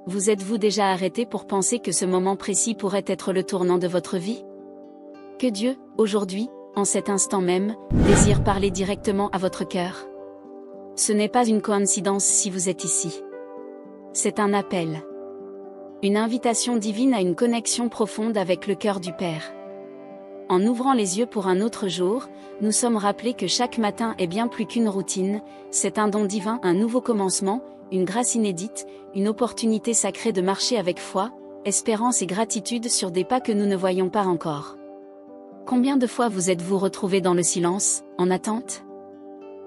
Vous êtes-vous déjà arrêté pour penser que ce moment précis pourrait être le tournant de votre vie? Que Dieu, aujourd'hui, en cet instant même, désire parler directement à votre cœur. Ce n'est pas une coïncidence si vous êtes ici. C'est un appel. Une invitation divine à une connexion profonde avec le cœur du Père. En ouvrant les yeux pour un autre jour, nous sommes rappelés que chaque matin est bien plus qu'une routine, c'est un don divin, un nouveau commencement, une grâce inédite, une opportunité sacrée de marcher avec foi, espérance et gratitude sur des pas que nous ne voyons pas encore. Combien de fois vous êtes-vous retrouvés dans le silence, en attente?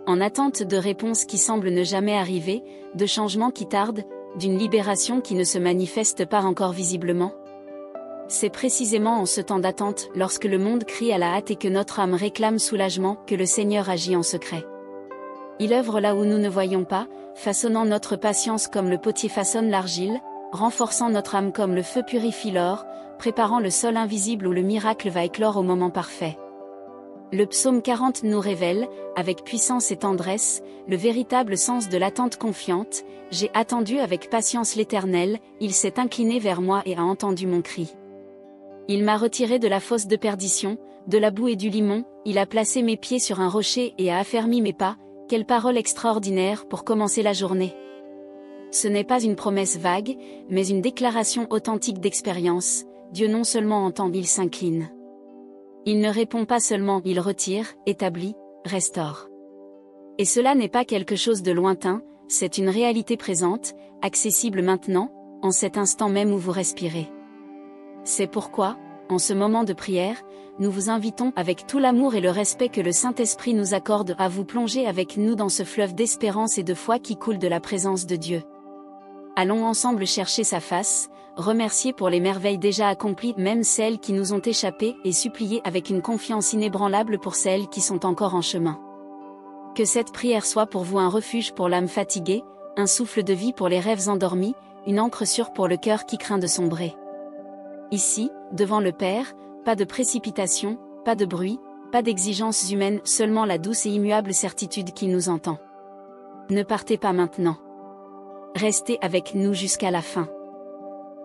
En attente de réponses qui semblent ne jamais arriver, de changements qui tardent, d'une libération qui ne se manifeste pas encore visiblement? C'est précisément en ce temps d'attente, lorsque le monde crie à la hâte et que notre âme réclame soulagement, que le Seigneur agit en secret. Il œuvre là où nous ne voyons pas, façonnant notre patience comme le potier façonne l'argile, renforçant notre âme comme le feu purifie l'or, préparant le sol invisible où le miracle va éclore au moment parfait. Le psaume 40 nous révèle, avec puissance et tendresse, le véritable sens de l'attente confiante. J'ai attendu avec patience l'Éternel, il s'est incliné vers moi et a entendu mon cri. Il m'a retiré de la fosse de perdition, de la boue et du limon, il a placé mes pieds sur un rocher et a affermi mes pas. Quelle parole extraordinaire pour commencer la journée! Ce n'est pas une promesse vague, mais une déclaration authentique d'expérience. Dieu non seulement entend, il s'incline. Il ne répond pas seulement, il retire, établit, restaure. Et cela n'est pas quelque chose de lointain, c'est une réalité présente, accessible maintenant, en cet instant même où vous respirez. C'est pourquoi, en ce moment de prière, nous vous invitons avec tout l'amour et le respect que le Saint-Esprit nous accorde à vous plonger avec nous dans ce fleuve d'espérance et de foi qui coule de la présence de Dieu. Allons ensemble chercher sa face, remercier pour les merveilles déjà accomplies, même celles qui nous ont échappé, et supplier avec une confiance inébranlable pour celles qui sont encore en chemin. Que cette prière soit pour vous un refuge pour l'âme fatiguée, un souffle de vie pour les rêves endormis, une encre sûre pour le cœur qui craint de sombrer. Ici, devant le Père, pas de précipitation, pas de bruit, pas d'exigences humaines, seulement la douce et immuable certitude qu'il nous entend. Ne partez pas maintenant. Restez avec nous jusqu'à la fin.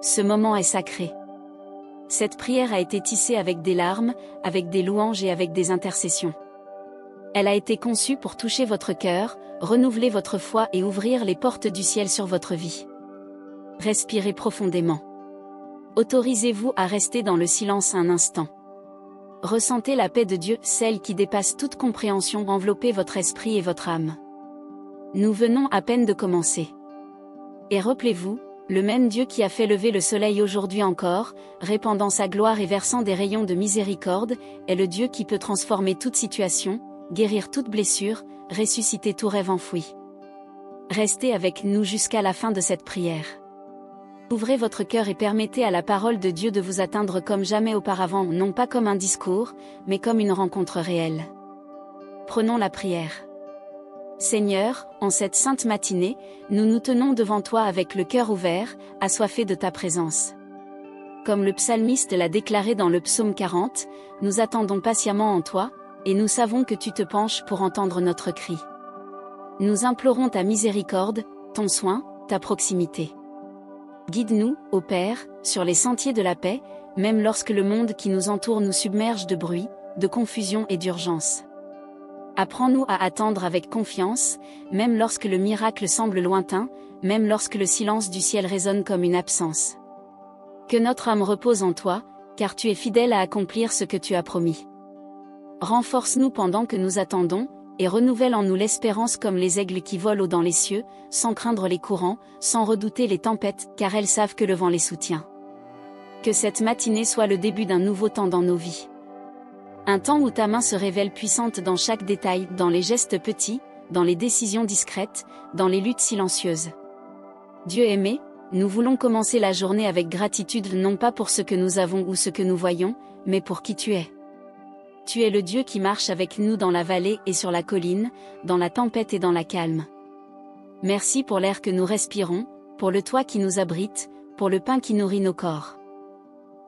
Ce moment est sacré. Cette prière a été tissée avec des larmes, avec des louanges et avec des intercessions. Elle a été conçue pour toucher votre cœur, renouveler votre foi et ouvrir les portes du ciel sur votre vie. Respirez profondément. Autorisez-vous à rester dans le silence un instant. Ressentez la paix de Dieu, celle qui dépasse toute compréhension, envelopper votre esprit et votre âme. Nous venons à peine de commencer. Et rappelez-vous, le même Dieu qui a fait lever le soleil aujourd'hui encore, répandant sa gloire et versant des rayons de miséricorde, est le Dieu qui peut transformer toute situation, guérir toute blessure, ressusciter tout rêve enfoui. Restez avec nous jusqu'à la fin de cette prière. Ouvrez votre cœur et permettez à la parole de Dieu de vous atteindre comme jamais auparavant, non pas comme un discours, mais comme une rencontre réelle. Prenons la prière. Seigneur, en cette sainte matinée, nous nous tenons devant toi avec le cœur ouvert, assoiffés de ta présence. Comme le psalmiste l'a déclaré dans le psaume 40, nous attendons patiemment en toi, et nous savons que tu te penches pour entendre notre cri. Nous implorons ta miséricorde, ton soin, ta proximité. Guide-nous, ô Père, sur les sentiers de la paix, même lorsque le monde qui nous entoure nous submerge de bruit, de confusion et d'urgence. Apprends-nous à attendre avec confiance, même lorsque le miracle semble lointain, même lorsque le silence du ciel résonne comme une absence. Que notre âme repose en toi, car tu es fidèle à accomplir ce que tu as promis. Renforce-nous pendant que nous attendons, et renouvelle en nous l'espérance comme les aigles qui volent dans les cieux, sans craindre les courants, sans redouter les tempêtes, car elles savent que le vent les soutient. Que cette matinée soit le début d'un nouveau temps dans nos vies. Un temps où ta main se révèle puissante dans chaque détail, dans les gestes petits, dans les décisions discrètes, dans les luttes silencieuses. Dieu aimé, nous voulons commencer la journée avec gratitude, non pas pour ce que nous avons ou ce que nous voyons, mais pour qui tu es. Tu es le Dieu qui marche avec nous dans la vallée et sur la colline, dans la tempête et dans la calme. Merci pour l'air que nous respirons, pour le toit qui nous abrite, pour le pain qui nourrit nos corps.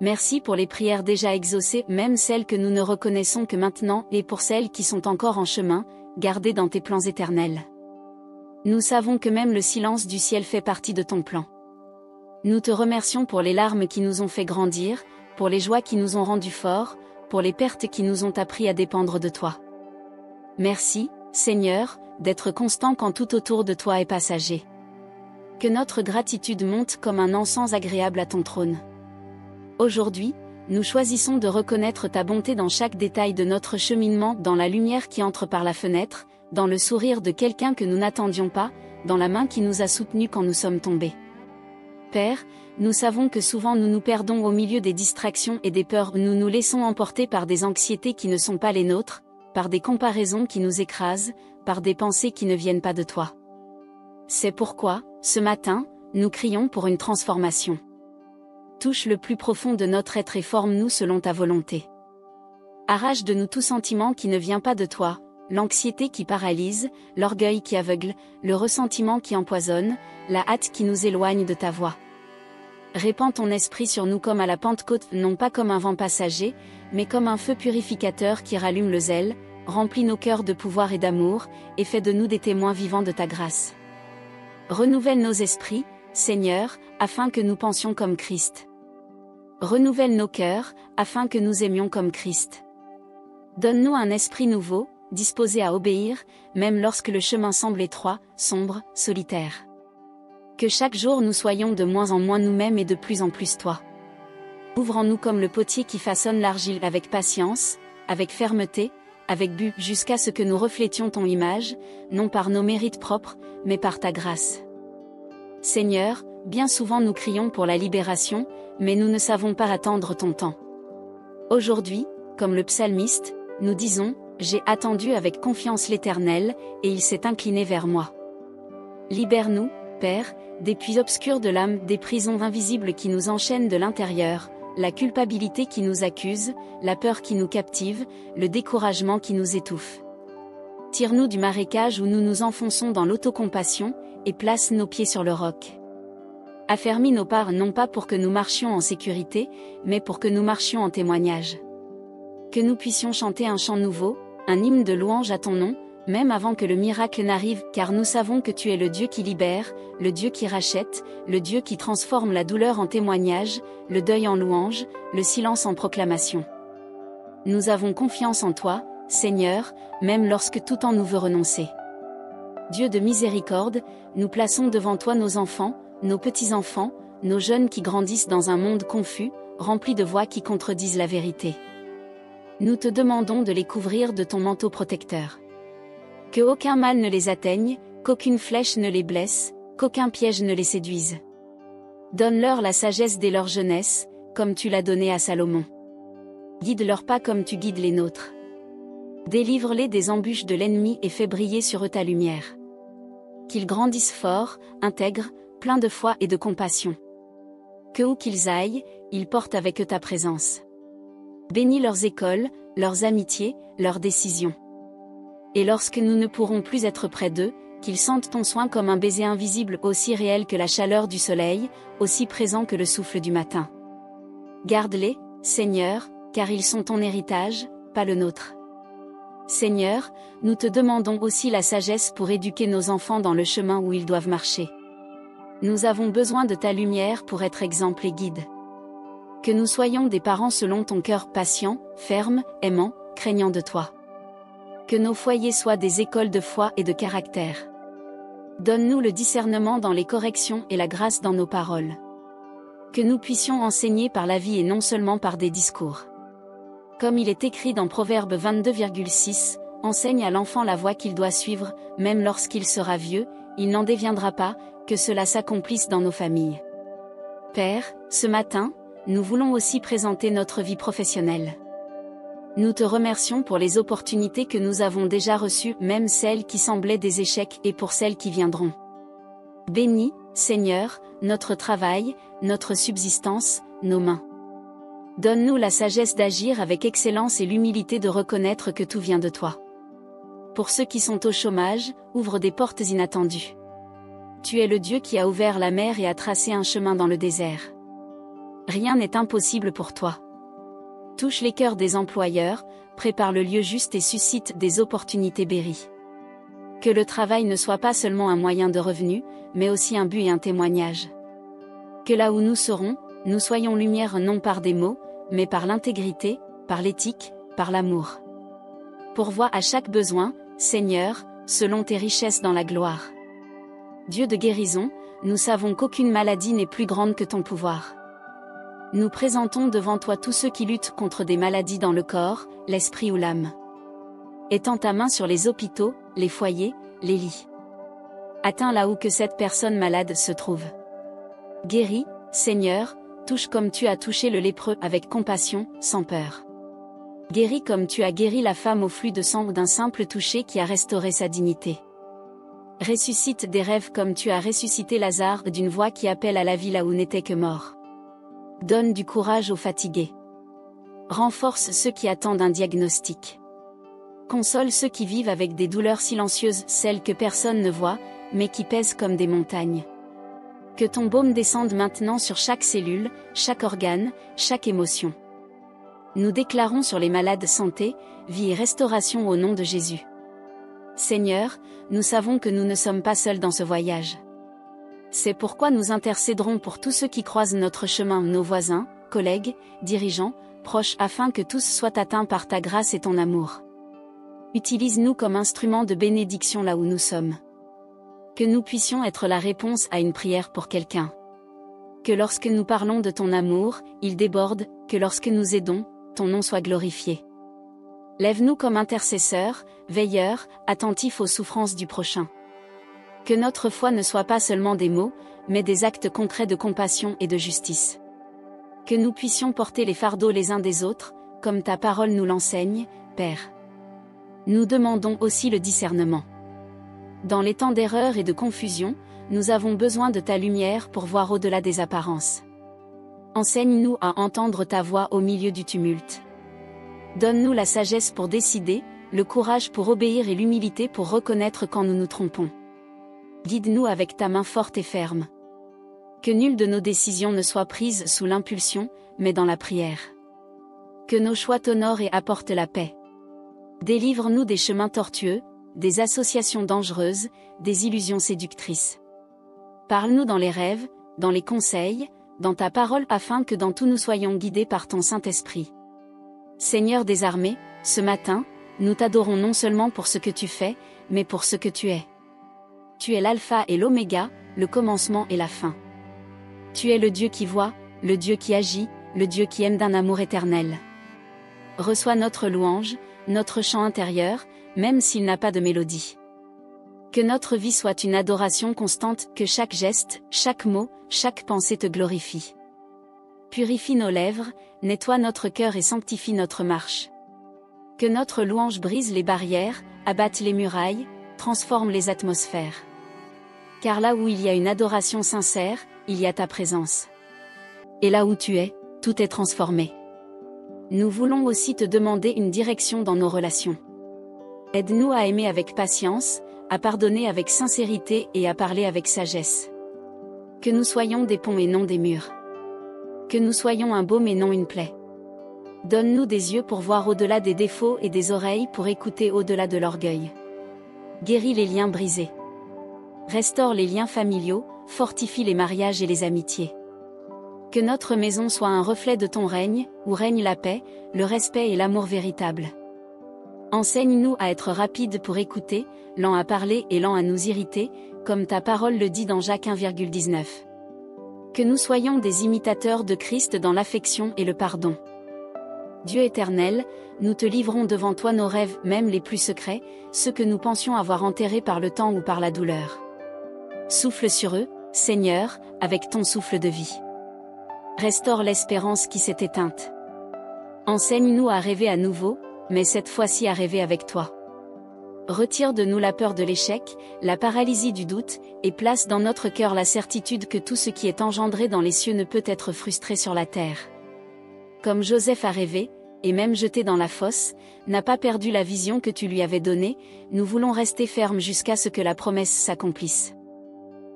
Merci pour les prières déjà exaucées, même celles que nous ne reconnaissons que maintenant, et pour celles qui sont encore en chemin, gardées dans tes plans éternels. Nous savons que même le silence du ciel fait partie de ton plan. Nous te remercions pour les larmes qui nous ont fait grandir, pour les joies qui nous ont rendus forts, pour les pertes qui nous ont appris à dépendre de toi. Merci, Seigneur, d'être constant quand tout autour de toi est passager. Que notre gratitude monte comme un encens agréable à ton trône. Aujourd'hui, nous choisissons de reconnaître ta bonté dans chaque détail de notre cheminement, dans la lumière qui entre par la fenêtre, dans le sourire de quelqu'un que nous n'attendions pas, dans la main qui nous a soutenus quand nous sommes tombés. Père, nous savons que souvent nous nous perdons au milieu des distractions et des peurs, nous nous laissons emporter par des anxiétés qui ne sont pas les nôtres, par des comparaisons qui nous écrasent, par des pensées qui ne viennent pas de toi. C'est pourquoi, ce matin, nous crions pour une transformation. Touche le plus profond de notre être et forme-nous selon ta volonté. Arrache de nous tout sentiment qui ne vient pas de toi, l'anxiété qui paralyse, l'orgueil qui aveugle, le ressentiment qui empoisonne, la hâte qui nous éloigne de ta voix. Répands ton esprit sur nous comme à la Pentecôte, non pas comme un vent passager, mais comme un feu purificateur qui rallume le zèle, remplit nos cœurs de pouvoir et d'amour, et fait de nous des témoins vivants de ta grâce. Renouvelle nos esprits, Seigneur, afin que nous pensions comme Christ. Renouvelle nos cœurs, afin que nous aimions comme Christ. Donne-nous un esprit nouveau, disposé à obéir, même lorsque le chemin semble étroit, sombre, solitaire. Que chaque jour nous soyons de moins en moins nous-mêmes et de plus en plus toi. Ouvre en nous comme le potier qui façonne l'argile avec patience, avec fermeté, avec but, jusqu'à ce que nous reflétions ton image, non par nos mérites propres, mais par ta grâce. Seigneur, bien souvent nous crions pour la libération, mais nous ne savons pas attendre ton temps. Aujourd'hui, comme le psalmiste, nous disons, j'ai attendu avec confiance l'Éternel, et il s'est incliné vers moi. Libère-nous, Père, des puits obscurs de l'âme, des prisons invisibles qui nous enchaînent de l'intérieur, la culpabilité qui nous accuse, la peur qui nous captive, le découragement qui nous étouffe. Tire-nous du marécage où nous nous enfonçons dans l'autocompassion, et place nos pieds sur le roc. Affermis nos pas non pas pour que nous marchions en sécurité, mais pour que nous marchions en témoignage. Que nous puissions chanter un chant nouveau, un hymne de louange à ton nom, même avant que le miracle n'arrive, car nous savons que tu es le Dieu qui libère, le Dieu qui rachète, le Dieu qui transforme la douleur en témoignage, le deuil en louange, le silence en proclamation. Nous avons confiance en toi, Seigneur, même lorsque tout en nous veut renoncer. Dieu de miséricorde, nous plaçons devant toi nos enfants, nos petits-enfants, nos jeunes qui grandissent dans un monde confus, rempli de voix qui contredisent la vérité. Nous te demandons de les couvrir de ton manteau protecteur. Que aucun mal ne les atteigne, qu'aucune flèche ne les blesse, qu'aucun piège ne les séduise. Donne-leur la sagesse dès leur jeunesse, comme tu l'as donnée à Salomon. Guide leurs pas comme tu guides les nôtres. Délivre-les des embûches de l'ennemi et fais briller sur eux ta lumière. Qu'ils grandissent forts, intègres, pleins de foi et de compassion. Que où qu'ils aillent, ils portent avec eux ta présence. Bénis leurs écoles, leurs amitiés, leurs décisions. Et lorsque nous ne pourrons plus être près d'eux, qu'ils sentent ton soin comme un baiser invisible, aussi réel que la chaleur du soleil, aussi présent que le souffle du matin. Garde-les, Seigneur, car ils sont ton héritage, pas le nôtre. Seigneur, nous te demandons aussi la sagesse pour éduquer nos enfants dans le chemin où ils doivent marcher. Nous avons besoin de ta lumière pour être exemple et guide. Que nous soyons des parents selon ton cœur, patients, fermes, aimants, craignant de toi. Que nos foyers soient des écoles de foi et de caractère. Donne-nous le discernement dans les corrections et la grâce dans nos paroles. Que nous puissions enseigner par la vie et non seulement par des discours. Comme il est écrit dans Proverbe 22,6, enseigne à l'enfant la voie qu'il doit suivre, même lorsqu'il sera vieux, il n'en déviendra pas, que cela s'accomplisse dans nos familles. Père, ce matin, nous voulons aussi présenter notre vie professionnelle. Nous te remercions pour les opportunités que nous avons déjà reçues, même celles qui semblaient des échecs, et pour celles qui viendront. Bénis, Seigneur, notre travail, notre subsistance, nos mains. Donne-nous la sagesse d'agir avec excellence et l'humilité de reconnaître que tout vient de toi. Pour ceux qui sont au chômage, ouvre des portes inattendues. Tu es le Dieu qui a ouvert la mer et a tracé un chemin dans le désert. Rien n'est impossible pour toi. Touche les cœurs des employeurs, prépare le lieu juste et suscite des opportunités béries. Que le travail ne soit pas seulement un moyen de revenu, mais aussi un but et un témoignage. Que là où nous serons, nous soyons lumière non par des mots, mais par l'intégrité, par l'éthique, par l'amour. Pourvois à chaque besoin, Seigneur, selon tes richesses dans la gloire. Dieu de guérison, nous savons qu'aucune maladie n'est plus grande que ton pouvoir. Nous présentons devant toi tous ceux qui luttent contre des maladies dans le corps, l'esprit ou l'âme. Étends ta main sur les hôpitaux, les foyers, les lits. Atteins là où que cette personne malade se trouve. Guéris, Seigneur, touche comme tu as touché le lépreux avec compassion, sans peur. Guéris comme tu as guéri la femme au flux de sang d'un simple toucher qui a restauré sa dignité. Ressuscite des rêves comme tu as ressuscité Lazare d'une voix qui appelle à la vie là où n'était que mort. Donne du courage aux fatigués. Renforce ceux qui attendent un diagnostic. Console ceux qui vivent avec des douleurs silencieuses, celles que personne ne voit, mais qui pèsent comme des montagnes. Que ton baume descende maintenant sur chaque cellule, chaque organe, chaque émotion. Nous déclarons sur les malades santé, vie et restauration au nom de Jésus. Seigneur, nous savons que nous ne sommes pas seuls dans ce voyage. C'est pourquoi nous intercéderons pour tous ceux qui croisent notre chemin, nos voisins, collègues, dirigeants, proches, afin que tous soient atteints par ta grâce et ton amour. Utilise-nous comme instruments de bénédiction là où nous sommes. Que nous puissions être la réponse à une prière pour quelqu'un. Que lorsque nous parlons de ton amour, il déborde, que lorsque nous aidons, ton nom soit glorifié. Lève-nous comme intercesseurs, veilleurs, attentifs aux souffrances du prochain. Que notre foi ne soit pas seulement des mots, mais des actes concrets de compassion et de justice. Que nous puissions porter les fardeaux les uns des autres, comme ta parole nous l'enseigne, Père. Nous demandons aussi le discernement. Dans les temps d'erreur et de confusion, nous avons besoin de ta lumière pour voir au-delà des apparences. Enseigne-nous à entendre ta voix au milieu du tumulte. Donne-nous la sagesse pour décider, le courage pour obéir et l'humilité pour reconnaître quand nous nous trompons. Guide-nous avec ta main forte et ferme. Que nulle de nos décisions ne soit prise sous l'impulsion, mais dans la prière. Que nos choix t'honorent et apportent la paix. Délivre-nous des chemins tortueux, des associations dangereuses, des illusions séductrices. Parle-nous dans les rêves, dans les conseils, dans ta parole afin que dans tout nous soyons guidés par ton Saint-Esprit. Seigneur des armées, ce matin, nous t'adorons non seulement pour ce que tu fais, mais pour ce que tu es. Tu es l'alpha et l'oméga, le commencement et la fin. Tu es le Dieu qui voit, le Dieu qui agit, le Dieu qui aime d'un amour éternel. Reçois notre louange, notre chant intérieur, même s'il n'a pas de mélodie. Que notre vie soit une adoration constante, que chaque geste, chaque mot, chaque pensée te glorifie. Purifie nos lèvres, nettoie notre cœur et sanctifie notre marche. Que notre louange brise les barrières, abatte les murailles, transforme les atmosphères. Car là où il y a une adoration sincère, il y a ta présence. Et là où tu es, tout est transformé. Nous voulons aussi te demander une direction dans nos relations. Aide-nous à aimer avec patience, à pardonner avec sincérité et à parler avec sagesse. Que nous soyons des ponts et non des murs. Que nous soyons un baume et non une plaie. Donne-nous des yeux pour voir au-delà des défauts et des oreilles pour écouter au-delà de l'orgueil. Guéris les liens brisés. Restaure les liens familiaux, fortifie les mariages et les amitiés. Que notre maison soit un reflet de ton règne, où règne la paix, le respect et l'amour véritable. Enseigne-nous à être rapides pour écouter, lents à parler et lents à nous irriter, comme ta parole le dit dans Jacques 1,19. Que nous soyons des imitateurs de Christ dans l'affection et le pardon. Dieu éternel, nous te livrons devant toi nos rêves, même les plus secrets, ceux que nous pensions avoir enterrés par le temps ou par la douleur. Souffle sur eux, Seigneur, avec ton souffle de vie. Restaure l'espérance qui s'est éteinte. Enseigne-nous à rêver à nouveau, mais cette fois-ci à rêver avec toi. Retire de nous la peur de l'échec, la paralysie du doute, et place dans notre cœur la certitude que tout ce qui est engendré dans les cieux ne peut être frustré sur la terre. Comme Joseph a rêvé, et même jeté dans la fosse, n'a pas perdu la vision que tu lui avais donnée, nous voulons rester fermes jusqu'à ce que la promesse s'accomplisse.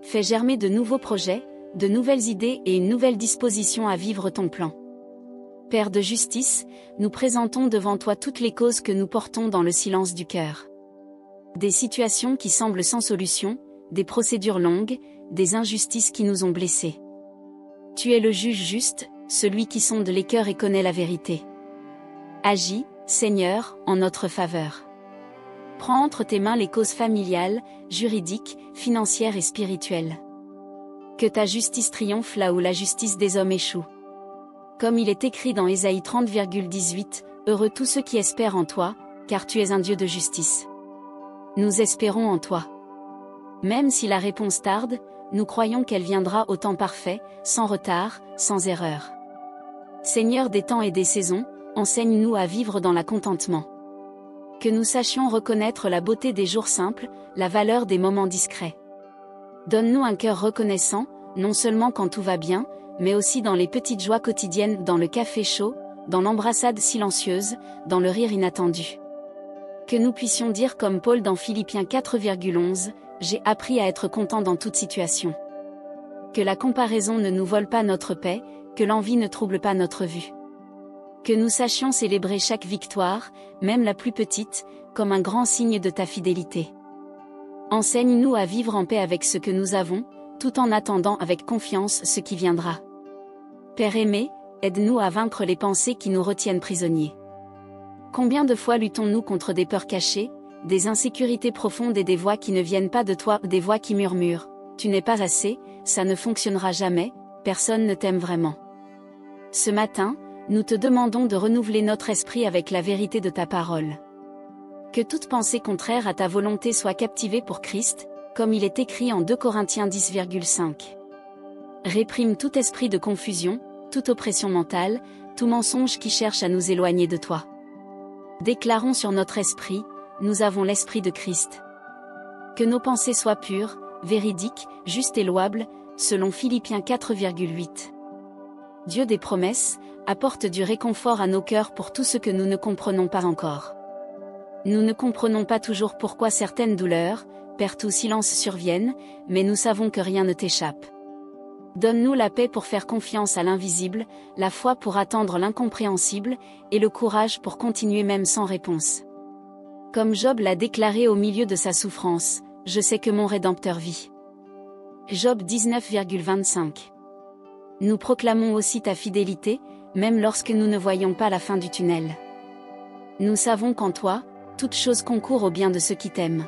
Fais germer de nouveaux projets, de nouvelles idées et une nouvelle disposition à vivre ton plan. Père de justice, nous présentons devant toi toutes les causes que nous portons dans le silence du cœur. Des situations qui semblent sans solution, des procédures longues, des injustices qui nous ont blessés. Tu es le juge juste, celui qui sonde les cœurs et connaît la vérité. Agis, Seigneur, en notre faveur. Prends entre tes mains les causes familiales, juridiques, financières et spirituelles. Que ta justice triomphe là où la justice des hommes échoue. Comme il est écrit dans Ésaïe 30,18, heureux tous ceux qui espèrent en toi, car tu es un Dieu de justice. Nous espérons en toi. Même si la réponse tarde, nous croyons qu'elle viendra au temps parfait, sans retard, sans erreur. Seigneur des temps et des saisons, enseigne-nous à vivre dans le contentement. Que nous sachions reconnaître la beauté des jours simples, la valeur des moments discrets. Donne-nous un cœur reconnaissant, non seulement quand tout va bien, mais aussi dans les petites joies quotidiennes, dans le café chaud, dans l'embrassade silencieuse, dans le rire inattendu. Que nous puissions dire comme Paul dans Philippiens 4,11, « J'ai appris à être content dans toute situation. » Que la comparaison ne nous vole pas notre paix, que l'envie ne trouble pas notre vue. Que nous sachions célébrer chaque victoire, même la plus petite, comme un grand signe de ta fidélité. Enseigne-nous à vivre en paix avec ce que nous avons, tout en attendant avec confiance ce qui viendra. Père aimé, aide-nous à vaincre les pensées qui nous retiennent prisonniers. Combien de fois luttons-nous contre des peurs cachées, des insécurités profondes et des voix qui ne viennent pas de toi, des voix qui murmurent « Tu n'es pas assez, ça ne fonctionnera jamais, personne ne t'aime vraiment ». Ce matin, nous te demandons de renouveler notre esprit avec la vérité de ta parole. Que toute pensée contraire à ta volonté soit captivée pour Christ, comme il est écrit en 2 Corinthiens 10,5. Réprime tout esprit de confusion, toute oppression mentale, tout mensonge qui cherche à nous éloigner de toi. Déclarons sur notre esprit, nous avons l'esprit de Christ. Que nos pensées soient pures, véridiques, justes et louables, selon Philippiens 4,8. Dieu des promesses, apporte du réconfort à nos cœurs pour tout ce que nous ne comprenons pas encore. Nous ne comprenons pas toujours pourquoi certaines douleurs, pertes ou silences surviennent, mais nous savons que rien ne t'échappe. Donne-nous la paix pour faire confiance à l'invisible, la foi pour attendre l'incompréhensible, et le courage pour continuer même sans réponse. Comme Job l'a déclaré au milieu de sa souffrance, « Je sais que mon Rédempteur vit. » Job 19,25. Nous proclamons aussi ta fidélité, même lorsque nous ne voyons pas la fin du tunnel. Nous savons qu'en toi, toute chose concourt au bien de ceux qui t'aiment.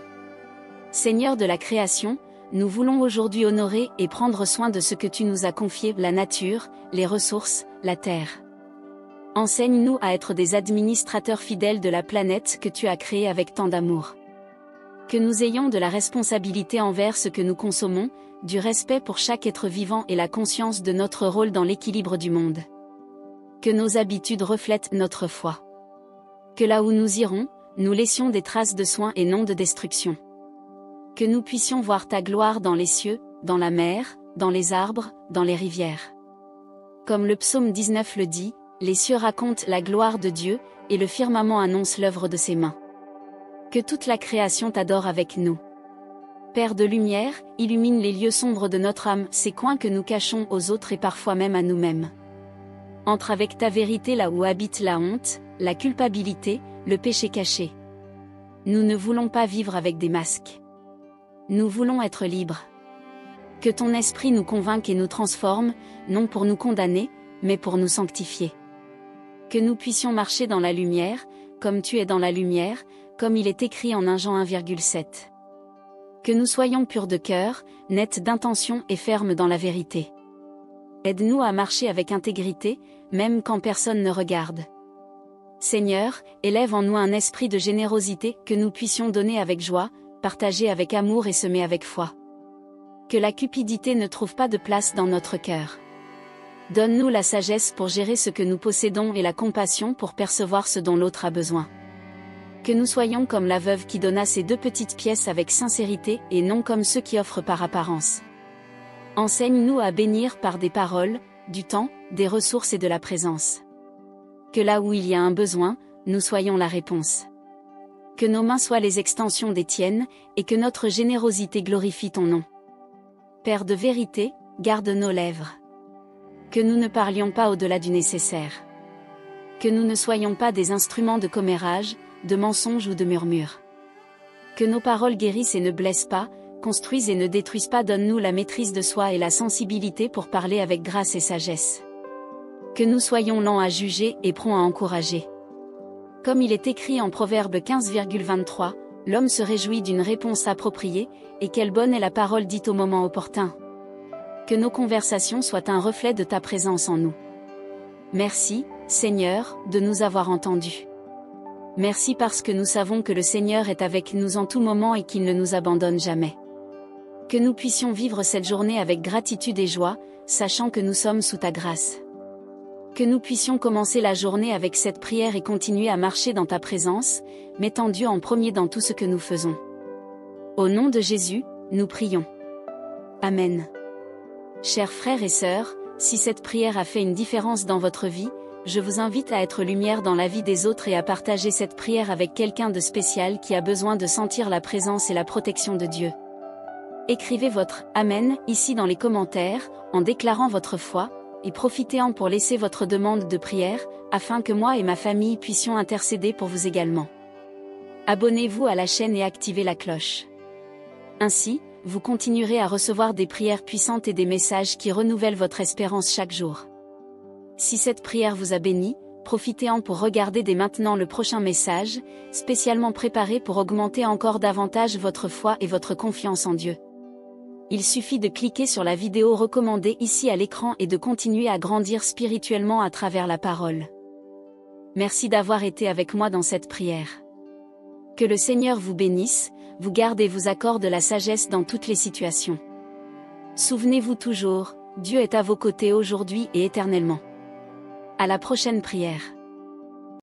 Seigneur de la création, nous voulons aujourd'hui honorer et prendre soin de ce que tu nous as confié, la nature, les ressources, la terre. Enseigne-nous à être des administrateurs fidèles de la planète que tu as créée avec tant d'amour. Que nous ayons de la responsabilité envers ce que nous consommons, du respect pour chaque être vivant et la conscience de notre rôle dans l'équilibre du monde. Que nos habitudes reflètent notre foi. Que là où nous irons, nous laissions des traces de soins et non de destruction. Que nous puissions voir ta gloire dans les cieux, dans la mer, dans les arbres, dans les rivières. Comme le psaume 19 le dit, les cieux racontent la gloire de Dieu, et le firmament annonce l'œuvre de ses mains. Que toute la création t'adore avec nous. Père de lumière, illumine les lieux sombres de notre âme, ces coins que nous cachons aux autres et parfois même à nous-mêmes. Entre avec ta vérité là où habite la honte, la culpabilité, le péché caché. Nous ne voulons pas vivre avec des masques. Nous voulons être libres. Que ton esprit nous convainque et nous transforme, non pour nous condamner, mais pour nous sanctifier. Que nous puissions marcher dans la lumière, comme tu es dans la lumière, comme il est écrit en 1 Jean 1,7. Que nous soyons purs de cœur, nets d'intention et fermes dans la vérité. Aide-nous à marcher avec intégrité, même quand personne ne regarde. Seigneur, élève en nous un esprit de générosité, que nous puissions donner avec joie, partager avec amour et semer avec foi. Que la cupidité ne trouve pas de place dans notre cœur. Donne-nous la sagesse pour gérer ce que nous possédons et la compassion pour percevoir ce dont l'autre a besoin. Que nous soyons comme la veuve qui donna ses 2 petites pièces avec sincérité et non comme ceux qui offrent par apparence. Enseigne-nous à bénir par des paroles, du temps, des ressources et de la présence. Que là où il y a un besoin, nous soyons la réponse. Que nos mains soient les extensions des tiennes, et que notre générosité glorifie ton nom. Père de vérité, garde nos lèvres. Que nous ne parlions pas au-delà du nécessaire. Que nous ne soyons pas des instruments de commérage, de mensonges ou de murmures. Que nos paroles guérissent et ne blessent pas, construisent et ne détruisent pas. Donne-nous la maîtrise de soi et la sensibilité pour parler avec grâce et sagesse. Que nous soyons lents à juger et prompts à encourager. Comme il est écrit en Proverbe 15,23, l'homme se réjouit d'une réponse appropriée, et quelle bonne est la parole dite au moment opportun. Que nos conversations soient un reflet de ta présence en nous. Merci, Seigneur, de nous avoir entendus. Merci parce que nous savons que le Seigneur est avec nous en tout moment et qu'il ne nous abandonne jamais. Que nous puissions vivre cette journée avec gratitude et joie, sachant que nous sommes sous ta grâce. Que nous puissions commencer la journée avec cette prière et continuer à marcher dans ta présence, mettant Dieu en premier dans tout ce que nous faisons. Au nom de Jésus, nous prions. Amen. Chers frères et sœurs, si cette prière a fait une différence dans votre vie, je vous invite à être lumière dans la vie des autres et à partager cette prière avec quelqu'un de spécial qui a besoin de sentir la présence et la protection de Dieu. Écrivez votre « Amen » ici dans les commentaires, en déclarant votre foi, et profitez-en pour laisser votre demande de prière, afin que moi et ma famille puissions intercéder pour vous également. Abonnez-vous à la chaîne et activez la cloche. Ainsi, vous continuerez à recevoir des prières puissantes et des messages qui renouvellent votre espérance chaque jour. Si cette prière vous a béni, profitez-en pour regarder dès maintenant le prochain message, spécialement préparé pour augmenter encore davantage votre foi et votre confiance en Dieu. Il suffit de cliquer sur la vidéo recommandée ici à l'écran et de continuer à grandir spirituellement à travers la parole. Merci d'avoir été avec moi dans cette prière. Que le Seigneur vous bénisse, vous garde et vous accorde la sagesse dans toutes les situations. Souvenez-vous toujours, Dieu est à vos côtés aujourd'hui et éternellement. À la prochaine prière.